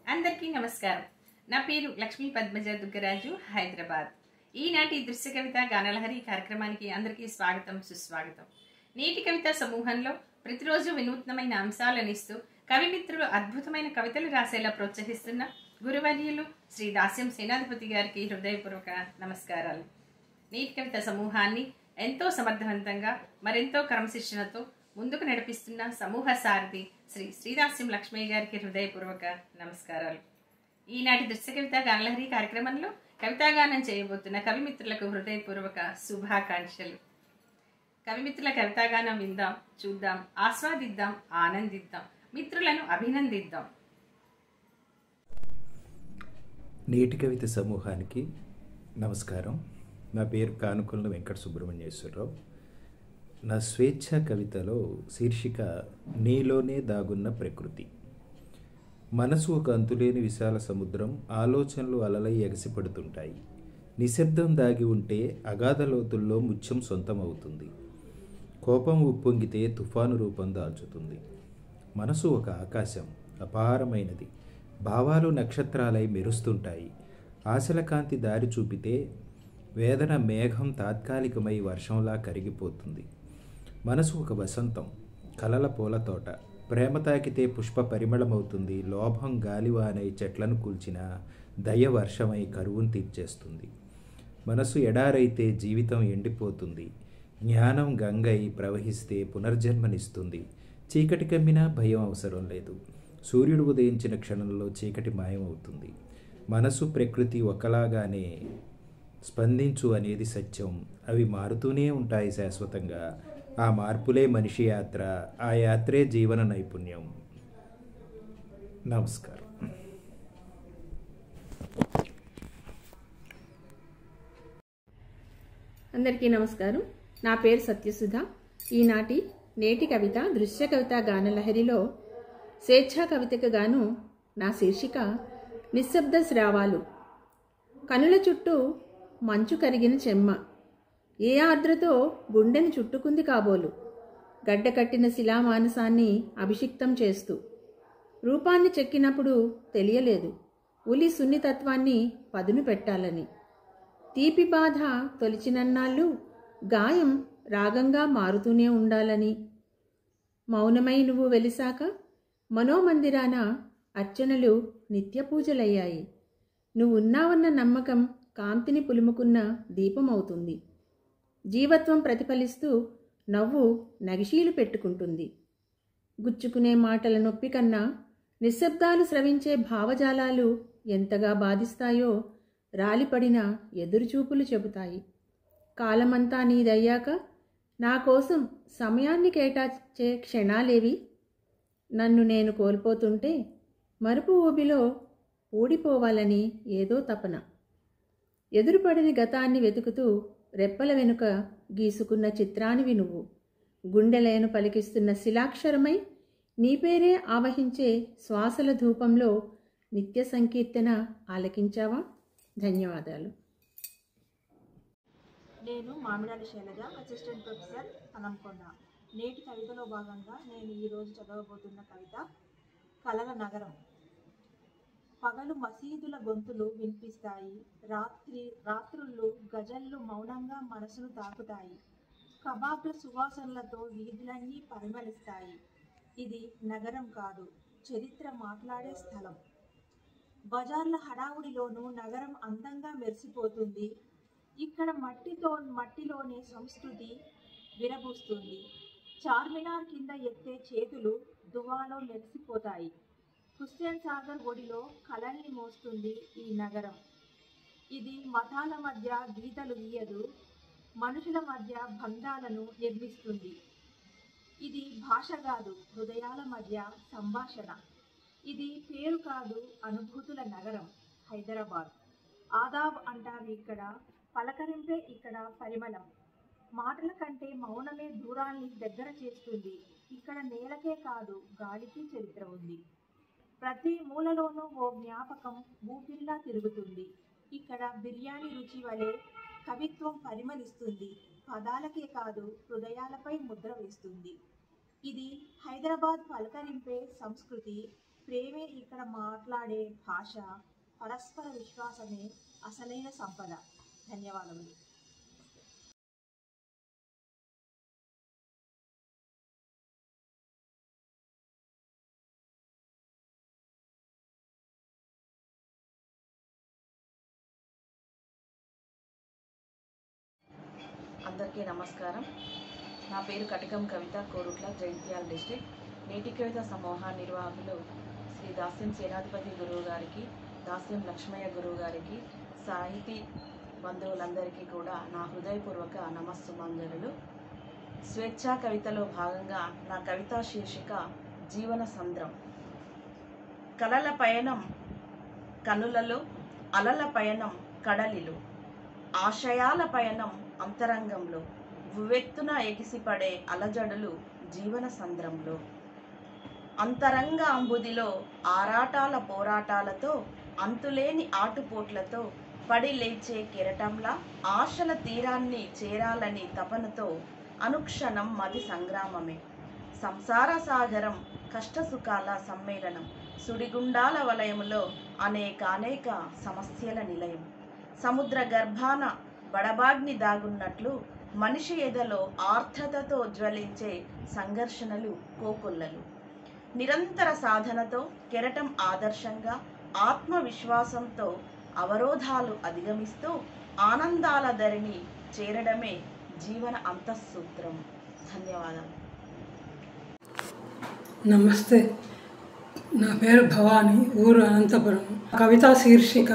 అందరికీ నమస్కారం. నా పేరు లక్ష్మీ పద్మజ దుగ్గరాజు, హైదరాబాద్. ఈనాటి దృశ్య కవిత గానలహరి కార్యక్రమానికి అందరికీ స్వాగతం, సుస్వాగతం. నేటి కవిత సమూహంలో ప్రతిరోజు వినూత్నమైన అంశాలను ఇస్తూ కవిమిత్రులు అద్భుతమైన కవితలు రాసేలా ప్రోత్సహిస్తున్న గురువర్యులు శ్రీ దాస్యం సేనాధిపతి గారికి హృదయపూర్వక నమస్కారాలు. నేటి కవిత సమూహాన్ని ఎంతో సమర్థవంతంగా మరెంతో క్రమశిక్షణతో ముందుకు నడిపిస్తున్న సమూహ సారథి శ్రీ శ్రీదాస్యం లక్ష్మయ్య గారికి హృదయపూర్వక నమస్కారాలు. ఈనాటి దృశ్య కవిత గానలహరి కార్యక్రమంలో కవితాగానం చేయబోతున్న కవిమిత్రులకు హృదయపూర్వక శుభాకాంక్షలు. కవిమిత్రుల కవితాగానం విందాం, చూద్దాం, ఆస్వాదిద్దాం, ఆనందిద్దాం, మిత్రులను అభినందిద్దాం. నేటి కవిత సమూహానికి నమస్కారం. నా పేరు కానుకొల వెంకట సుబ్రహ్మణ్యేశ్వరరావు. నా స్వేచ్ఛ కవితలో శీర్షిక నీలోనే దాగున్న ప్రకృతి. మనసు ఒక అంతులేని విశాల సముద్రం. ఆలోచనలు అలలై ఎగసిపడుతుంటాయి. నిశ్శబ్దం దాగి ఉంటే అగాధ లోతుల్లో ముత్యం సొంతమవుతుంది. కోపం ఉప్పొంగితే తుఫాను రూపం దాల్చుతుంది. మనసు ఒక ఆకాశం, అపారమైనది. భావాలు నక్షత్రాలై మెరుస్తుంటాయి. ఆశల కాంతి దారి చూపితే వేదన మేఘం తాత్కాలికమై వర్షంలా కరిగిపోతుంది. మనసు ఒక వసంతం, కలల పూల తోట. ప్రేమ తాకితే పుష్ప పరిమళమవుతుంది. లోభం గాలివానై చెట్లను కూల్చిన దయ వర్షమై కరువును తీర్చేస్తుంది. మనసు ఎడారైతే జీవితం ఎండిపోతుంది. జ్ఞానం గంగై ప్రవహిస్తే పునర్జన్మనిస్తుంది. చీకటి కమ్మినా భయం అవసరం లేదు. సూర్యుడు ఉదయించిన క్షణంలో చీకటి మాయమవుతుంది. మనసు ప్రకృతి ఒకలాగానే స్పందించు అనేది సత్యం. అవి మారుతూనే ఉంటాయి శాశ్వతంగా. ఆ మార్పులే మనిషి యాత్ర, ఆ యాత్రే జీవన నైపుణ్యం. నమస్కారం. అందరికీ నమస్కారం. నా పేరు సత్యసుధ. ఈనాటి నేటి కవిత దృశ్య కవిత గానలహరిలో స్వేచ్ఛా కవితకు గాను నా శీర్షిక నిశ్శబ్ద శ్రావాలు. కనుల చుట్టూ మంచు కరిగిన చెమ్మ ఏ ఆర్ద్రతో గుండెను చుట్టుకుంది కాబోలు. గడ్డ కట్టిన శిలామానసాన్ని అభిషిక్తం చేస్తూ రూపాన్ని చెక్కినప్పుడు తెలియలేదు ఉలి సున్నితత్వాన్ని పదును పెట్టాలని. తీపి బాధ తొలిచినన్నాళ్ళు గాయం రాగంగా మారుతూనే ఉండాలని. మౌనమై నువ్వు వెలిసాక మనోమందిరాన అర్చనలు నిత్య పూజలయ్యాయి. నువ్వున్నావన్న నమ్మకం కాంతిని పులుముకున్న దీపమవుతుంది. జీవత్వం ప్రతిఫలిస్తూ నవ్వు నగిశీలు పెట్టుకుంటుంది. గుచ్చుకునే మాటల నొప్పి కన్నా నిశ్శబ్దాలు స్రవించే భావజాలాలు ఎంతగా బాధిస్తాయో రాలిపడిన ఎదురుచూపులు చెబుతాయి. కాలమంతా నీదయ్యాక నా కోసం సమయాన్ని కేటాయించే క్షణాలేవి? నన్ను నేను కోల్పోతుంటే మరుపు ఊబిలో ఊడిపోవాలని ఏదో తపన. ఎదురుపడిన గతాన్ని వెతుకుతూ రెప్పల వెనుక గీసుకున్న చిత్రానివి నువ్వు. గుండెలయను పలికిస్తున్న శిలాక్షరమై నీ పేరే ఆవహించే శ్వాసల ధూపంలో నిత్య సంకీర్తన ఆలకించావా? ధన్యవాదాలు. నేను మామిడాల శైలజ, అసిస్టెంట్ ప్రొఫెసర్, హనంకొండ. నేటి కవితలో భాగంగా నేను ఈరోజు చదవబోతున్న కవిత కలల నగరం. పగలు మసీదుల గొంతులు వినిపిస్తాయి. రాత్రుళ్ళు గజళ్ళు మౌనంగా మనసును తాకుతాయి. కబాబ్ల సువాసనలతో వీధులన్నీ పరిమళిస్తాయి. ఇది నగరం కాదు, చరిత్ర మాట్లాడే స్థలం. బజార్ల హడావుడిలోనూ నగరం అందంగా మెరిసిపోతుంది. ఇక్కడ మట్టిలోనే సంస్కృతి విరబూస్తుంది. చార్మినార్ కింద ఎత్తే చేతులు దువాలో మెరిసిపోతాయి. హుస్సేన్ సాగర్ ఒడిలో కలల్ని మోస్తుంది ఈ నగరం. ఇది మతాల మధ్య గీతలు గీయదు, మనుషుల మధ్య బంధాలను నిర్మిస్తుంది. ఇది భాష కాదు, హృదయాల మధ్య సంభాషణ. ఇది పేరు కాదు, అనుభూతుల నగరం హైదరాబాద్. ఆదాబ్ అంటారు ఇక్కడ, పలకరింపే ఇక్కడ పరిమళం. మాటల కంటే మౌనమే దూరాన్ని దగ్గర చేస్తుంది. ఇక్కడ నేలకే కాదు, గాలికి చరిత్ర ఉంది. ప్రతి మూలలోనూ ఓ జ్ఞాపకం ఊపిరిలా తిరుగుతుంది. ఇక్కడ బిర్యానీ రుచి వలె కవిత్వం పరిమళిస్తుంది. పదాలకే కాదు, హృదయాలపై ముద్ర వేస్తుంది. ఇది హైదరాబాద్ పలకరింపే సంస్కృతి. ప్రేమే ఇక్కడ మాట్లాడే భాష, పరస్పర విశ్వాసమే అసలైన సంపద. ధన్యవాదములు. అందరికీ నమస్కారం. నా పేరు కటికం కవిత, కోరుట్ల, జైత్యాల డిస్ట్రిక్ట్. నేటి కవిత సమూహ నిర్వాహకులు శ్రీ దాస్యం సేనాధిపతి గురువు గారికి, దాస్యం లక్ష్మయ్య గురువు గారికి, సాహితీ బంధువులందరికీ కూడా నా హృదయపూర్వక నమస్సుమాంజలులు. స్వేచ్ఛా కవితలో భాగంగా నా కవితా శీర్షిక జీవన సంద్రం. కలల పయనం కనులలో, అలల పయనం కడలిలో, ఆశయాల పయనం అంతరంగంలో, ఉవ్వెత్తున ఎగిసిపడే అలజడులు జీవన సంద్రంలో. అంతరంగ అంబుదిలో ఆరాటాల పోరాటాలతో, అంతులేని ఆటుపోట్లతో పడి లేచే కెరటంలా ఆశల తీరాన్ని చేరాలని తపనతో అనుక్షణం మది సంగ్రామమే. సంసార సాగరం కష్టసుఖాల సమ్మేళనం, సుడిగుండాల వలయములో అనేకానేక సమస్యల నిలయం. సముద్ర గర్భాన బడబాగ్ని దాగున్నట్లు మనిషి ఎదలో ఆర్ద్రతతో జ్వలించే సంఘర్షణలు కోకొల్లలు. నిరంతర సాధనతో కెరటం ఆదర్శంగా, ఆత్మవిశ్వాసంతో అవరోధాలు అధిగమిస్తూ ఆనందాల ధరిని చేరడమే జీవన అంతఃసూత్రం. ధన్యవాదాలు. నమస్తే, నా పేరు భవాని, ఊరు అనంతపురం. కవితా శీర్షిక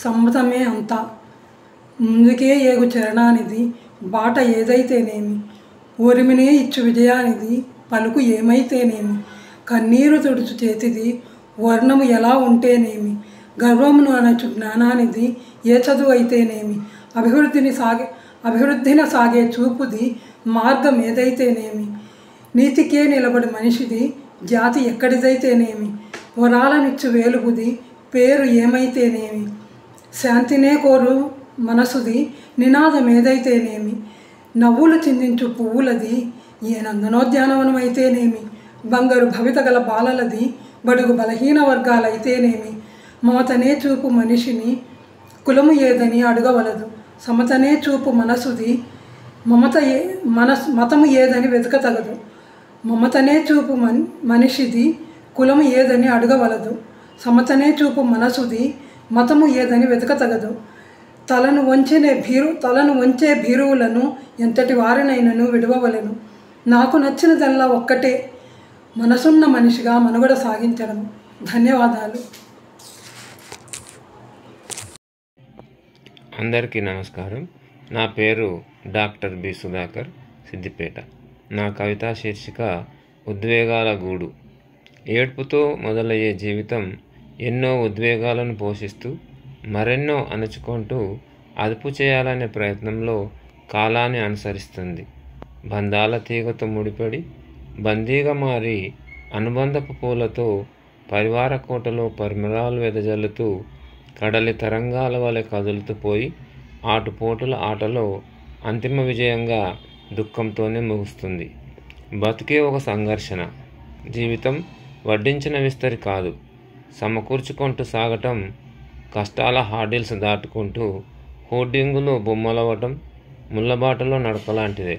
సమ్మతమే అంతా. ముందుకే ఏగు చరణానిది బాట ఏదైతేనేమి, ఊరిమినే ఇచ్చు విజయానిది పలుకు ఏమైతేనేమి, కన్నీరు తుడుచు చేతిది వర్ణము ఎలా ఉంటేనేమి, గర్వమును అనచు జ్ఞానానిది ఏ చదువు అయితేనేమి, అభివృద్ధిన సాగే చూపుది మార్గం ఏదైతేనేమి, నీతికే నిలబడి మనిషిది జాతి ఎక్కడిదైతేనేమి, వరాలనిచ్చు వేలుగుది పేరు ఏమైతేనేమి, శాంతినే కోరు మనసుది నినాదం ఏదైతేనేమి, నవ్వులు చిందించు పువ్వులది ఏ నందనోద్యానవనం అయితేనేమి, బంగారు భవిత గల బాలలది బడుగు బలహీన వర్గాలైతేనేమి, మమతనే చూపు మనిషిని కులము ఏదని అడగవలదు, సమతనే చూపు మనసుది మతము ఏదని వెతకతగదు, మమతనే చూపు మనిషిది కులము ఏదని అడగవలదు, సమతనే చూపు మనసుది మతము ఏదని వెతకతగదు. తలను వంచే భీరువులను ఎంతటి వారినైనను విడవవలెను. నాకు నచ్చినదల్లా ఒక్కటే, మనసున్న మనిషిగా మనుగడ సాగించడం. ధన్యవాదాలు. అందరికీ నమస్కారం. నా పేరు డాక్టర్ బి సుధాకర్, సిద్దిపేట. నా కవితా శీర్షిక ఉద్వేగాల గూడు. ఏడ్పుతో మొదలయ్యే జీవితం ఎన్నో ఉద్వేగాలను పోషిస్తూ మరెన్నో అణుచుకుంటూ అదుపు చేయాలనే ప్రయత్నంలో కాలాన్ని అనుసరిస్తుంది. బంధాల తీగతో ముడిపడి బందీగా మారి అనుబంధపు పూలతో పరివార కోటలో పరిమళాలు వెదజల్లుతూ కడలి తరంగాల వలె కదులుతూ పోయి ఆటుపోటుల ఆటలో అంతిమ విజయంగా దుఃఖంతోనే ముగుస్తుంది. బతుకే ఒక సంఘర్షణ. జీవితం వడ్డించిన విస్తరి కాదు. సమకూర్చుకుంటూ సాగటం, కష్టాల హార్డిల్స్ దాటుకుంటూ హోర్డింగులు బొమ్మలవ్వటం ముళ్ళబాటలో నడకలాంటిదే.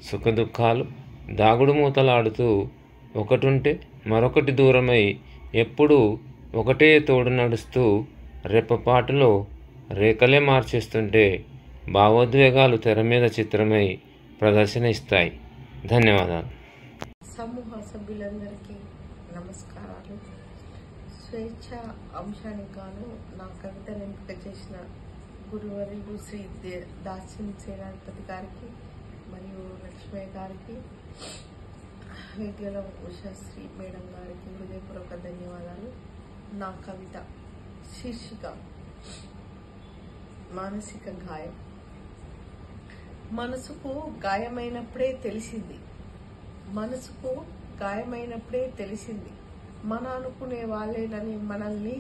సుఖదుఖాలు దాగుడు మూతలాడుతూ ఒకటుంటే మరొకటి దూరమై ఎప్పుడూ ఒకటే తోడు నడుస్తూ రెప్పపాటులో రేఖలే మార్చేస్తుంటే భావోద్వేగాలు తెర మీద చిత్రమై ప్రదర్శన ఇస్తాయి. ధన్యవాదాలు. సమూహ సభ్యులందరికీ నమస్కారాలు. స్వేచ్ఛ అంశానికి గాను నా కవితను ఎంపిక చేసిన గురువర్యులు శ్రీ దాస్యం సేనాధిపతి గారికి మరియు లక్ష్మయ్య గారికి, విద్యలో ఉషాశ్రీ మేడం గారికి హృదయపూర్వక ధన్యవాదాలు. నా కవిత శీర్షిక మానసిక గాయం. మనసుకు గాయమైనప్పుడే తెలిసింది మన అనుకునే వాళ్ళేనని మనల్ని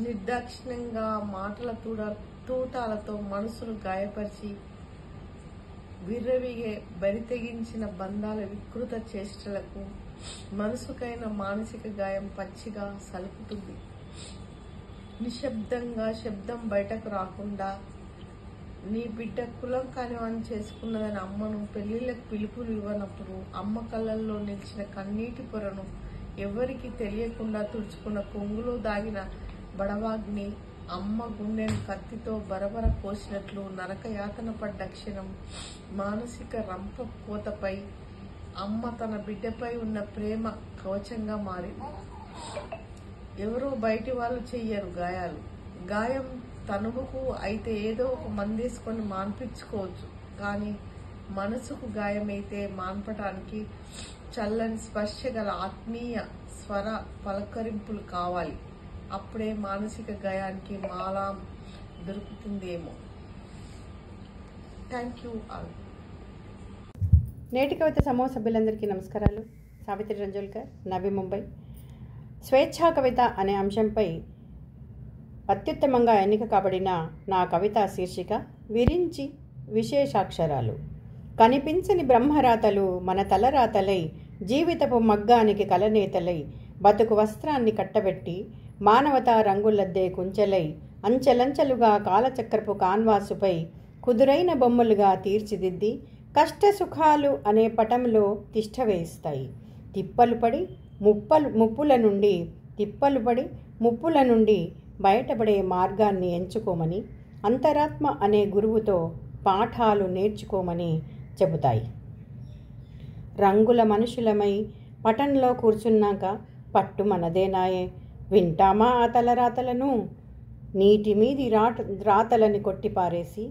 నిర్దాక్షిణ్యంగా మాటల తూటాలతో మనసును గాయపరిచి విర్రవిగే బరితెగించిన బంధాల వికృత చేష్టలకు మనసుకైన మానసిక గాయం పచ్చిగా సలుపుతుంది. నిశ్శబ్దంగా శబ్దం బయటకు రాకుండా నీ బిడ్డ కులం కానివాణ్ణి చేసుకున్నదని అమ్మను పెళ్లిళ్లకు పిలుపులు ఇవ్వనప్పుడు అమ్మ కళ్ళల్లో నిలిచిన కన్నీటి పొరను ఎవరికి తెలియకుండా తుడుచుకున్న కొంగులో దాగిన బడవాగ్ని అమ్మ గుండెను కత్తితో బరబర కోసినట్లు నరక యాతన పడ్డ క్షణం మానసిక రంప కోతపై అమ్మ తన బిడ్డపై ఉన్న ప్రేమ కవచంగా మారింది. ఎవరో బయటి వాళ్ళు చెయ్యరు గాయాలు. గాయం తనువుకు అయితే ఏదో ఒక మందేసుకొని మాన్పించుకోవచ్చు, కానీ మనసుకు గాయమైతే మాన్పటానికి చల్లని స్పర్శ గల ఆత్మీయ స్వర పలకరింపులు కావాలి. అప్పుడే మానసిక గాయానికి మాలాం దొరుకుతుందేమో. Thank you all. నేటి కవిత సమూహ సభ్యులందరికీ నమస్కారాలు. సావిత్రి రంజోల్కర్, నవి ముంబై. స్వేచ్ఛా కవిత అనే అంశంపై అత్యుత్తమంగా ఎన్నిక కాబడిన నా కవిత శీర్షిక విరించి విశేషాక్షరాలు. కనిపించని బ్రహ్మరాతలు మన తలరాతలై జీవితపు మగ్గానికి కలనేతలై బతుకు వస్త్రాన్ని కట్టబెట్టి మానవతా రంగులద్దే కుంచెలై అంచెలంచెలుగా కాలచక్రపు కాన్వాసుపై కుదురైన బొమ్మలుగా తీర్చిదిద్ది కష్టసుఖాలు అనే పటంలో తిష్ట వేస్తాయి. ముప్పుల నుండి బయటపడే మార్గాన్ని ఎంచుకోమని అంతరాత్మ అనే గురువుతో పాఠాలు నేర్చుకోమని చెబుతాయి. రంగుల మనుషులమై పటంలో కూర్చున్నాక పట్టు మనదేనాయే, వింటామా ఆ తలరాతలను? నీటి మీది రాతలని కొట్టిపారేసి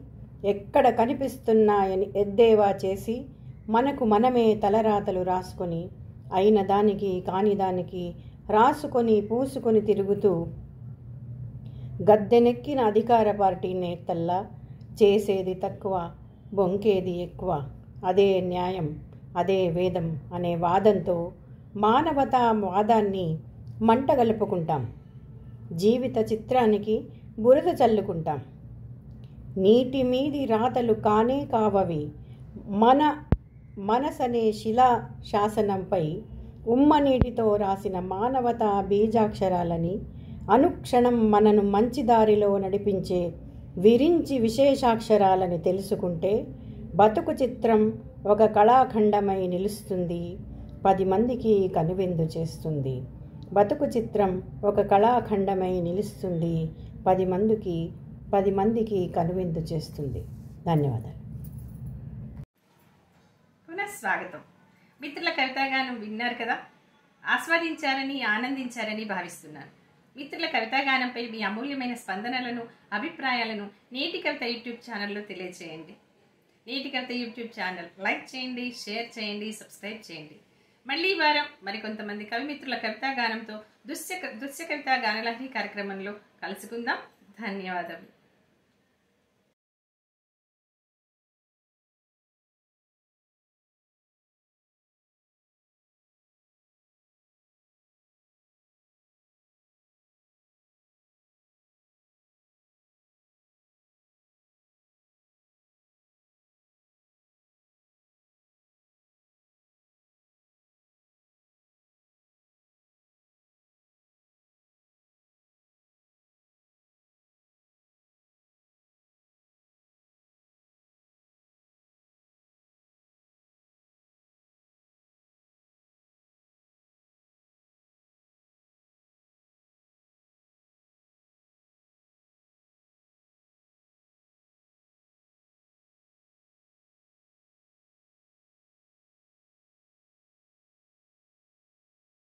ఎక్కడ కనిపిస్తున్నాయని ఎద్దేవా చేసి మనకు మనమే తలరాతలు రాసుకొని అయిన దానికి కాని దానికి రాసుకొని పూసుకొని తిరుగుతూ గద్దెనెక్కిన అధికార పార్టీ నేతల్లా చేసేది తక్కువ, బొంకేది ఎక్కువ, అదే న్యాయం, అదే వేదం అనే వాదంతో మానవతా వాదాన్ని మంటగలుపుకుంటాం. జీవిత చిత్రానికి బురద చల్లుకుంటాం. నీటి మీది రాతలు కానే కావవి మనసనే శిలా శాసనంపై ఉమ్మనీటితో రాసిన మానవతా బీజాక్షరాలని అనుక్షణం మనను మంచి దారిలో నడిపించే విరించి విశేషాక్షరాలని తెలుసుకుంటే బతుకు చిత్రం ఒక కళాఖండమై నిలుస్తుంది, 10 మందికి కనువిందు చేస్తుంది. బతుకు చిత్రం ఒక కళాఖండమై నిలుస్తుంది, 10 మందికి కనువిందు చేస్తుంది. ధన్యవాదాలు. పునఃస్వాగతం. మిత్రుల కవితాగానం విన్నారు కదా, ఆస్వాదించారని ఆనందించారని భావిస్తున్నాను. మిత్రుల కవితాగానంపై మీ అమూల్యమైన స్పందనలను, అభిప్రాయాలను నేటి కవిత యూట్యూబ్ ఛానల్లో తెలియజేయండి. నేటి కవిత యూట్యూబ్ ఛానల్ లైక్ చేయండి, షేర్ చేయండి, సబ్స్క్రైబ్ చేయండి. మళ్ళీ వారం మరికొంతమంది కవిమిత్రుల కవితాగానంతో దృశ్య కవితా గానలహరి కార్యక్రమంలో కలుసుకుందాం. ధన్యవాదాలు.